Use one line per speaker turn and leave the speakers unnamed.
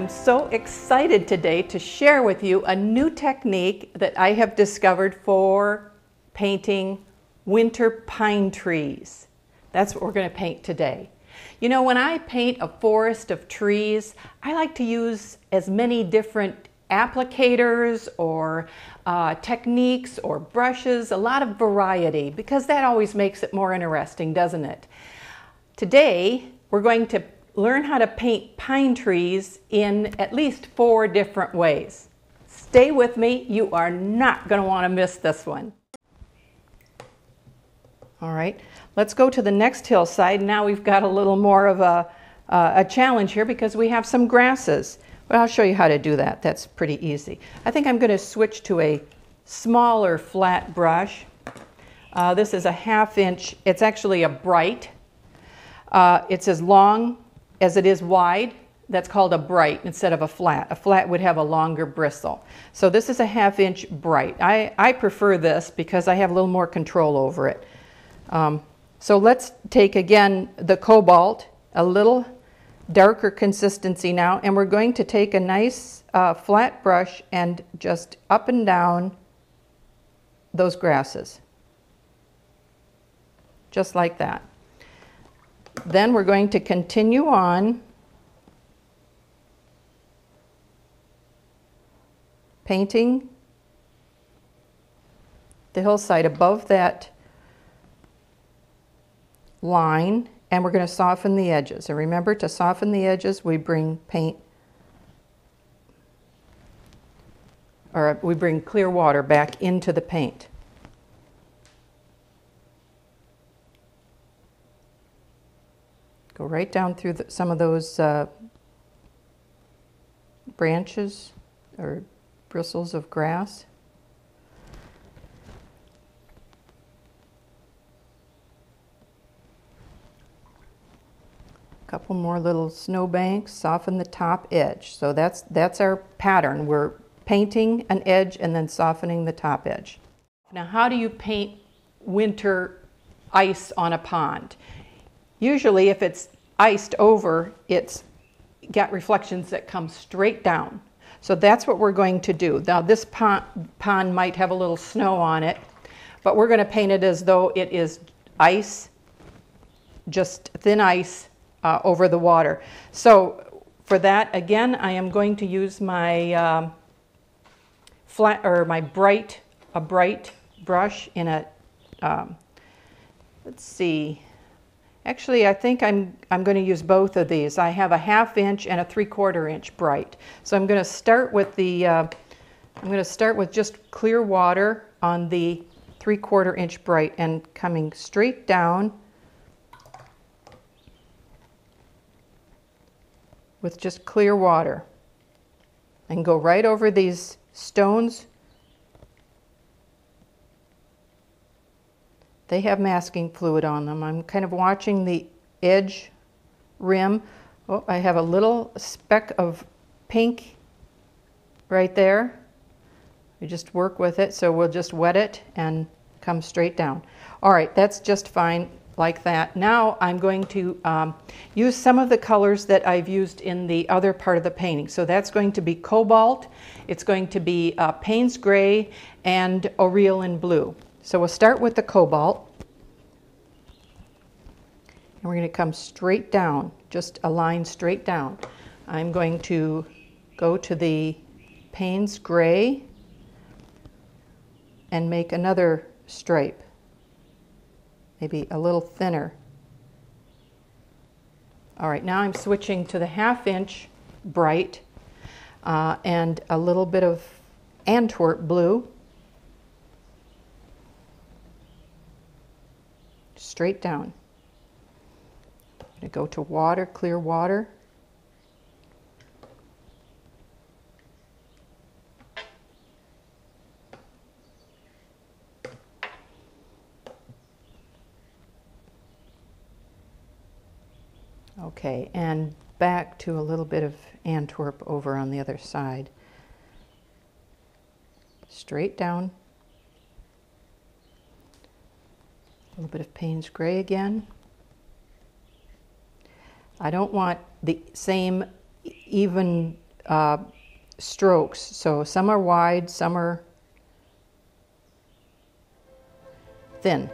am so excited today to share with you a new technique that I have discovered for painting winter pine trees. That's what we're going to paint today. You know, when I paint a forest of trees, I like to use as many different applicators or techniques or brushes, a lot of variety, because that always makes it more interesting, doesn't it? Today, we're going to learn how to paint pine trees in at least 4 different ways. Stay with me, you are not going to want to miss this one. All right, let's go to the next hillside. Now we've got a little more of a challenge here because we have some grasses. But I'll show you how to do that. That's pretty easy. I think I'm going to switch to a smaller flat brush. This is a 1/2 inch. It's actually a bright. It's as long as it is wide. That's called a bright instead of a flat. A flat would have a longer bristle. So this is a 1/2 inch bright. I prefer this because I have a little more control over it. So let's take again the cobalt, a little darker consistency now, and we're going to take a nice flat brush and just up and down those grasses. Just like that. Then we're going to continue on painting the hillside above that line, and we're going to soften the edges. And remember, to soften the edges, we bring paint, or we bring clear water back into the paint. Go right down through some of those branches or bristles of grass. A couple more little snowbanks, soften the top edge. So that's our pattern. We're painting an edge and then softening the top edge. Now, how do you paint winter ice on a pond? Usually if it's iced over, it's got reflections that come straight down. So that's what we're going to do. Now this pond might have a little snow on it, but we're going to paint it as though it is ice, just thin ice over the water. So for that, again, I am going to use my bright brush in a, let's see. Actually, I think I'm going to use both of these. I have a 1/2 inch and a 3/4 inch bright. So I'm going to start with just clear water on the 3/4 inch bright and coming straight down with just clear water, and go right over these stones. They have masking fluid on them. I'm kind of watching the edge rim. Oh, I have a little speck of pink right there. We just work with it, so we'll just wet it and come straight down. All right, that's just fine like that. Now I'm going to use some of the colors that I've used in the other part of the painting. So that's going to be cobalt, it's going to be Payne's gray, and Aureolin blue. So we'll start with the cobalt, and we're going to come straight down, just a line straight down. I'm going to go to the Payne's gray and make another stripe, maybe a little thinner. All right, now I'm switching to the 1/2 inch bright and a little bit of Antwerp blue. Straight down. I'm going to go to water, clear water. Okay, and back to a little bit of Antwerp over on the other side. Straight down. A little bit of Payne's gray again. I don't want the same even strokes. So some are wide, some are thin.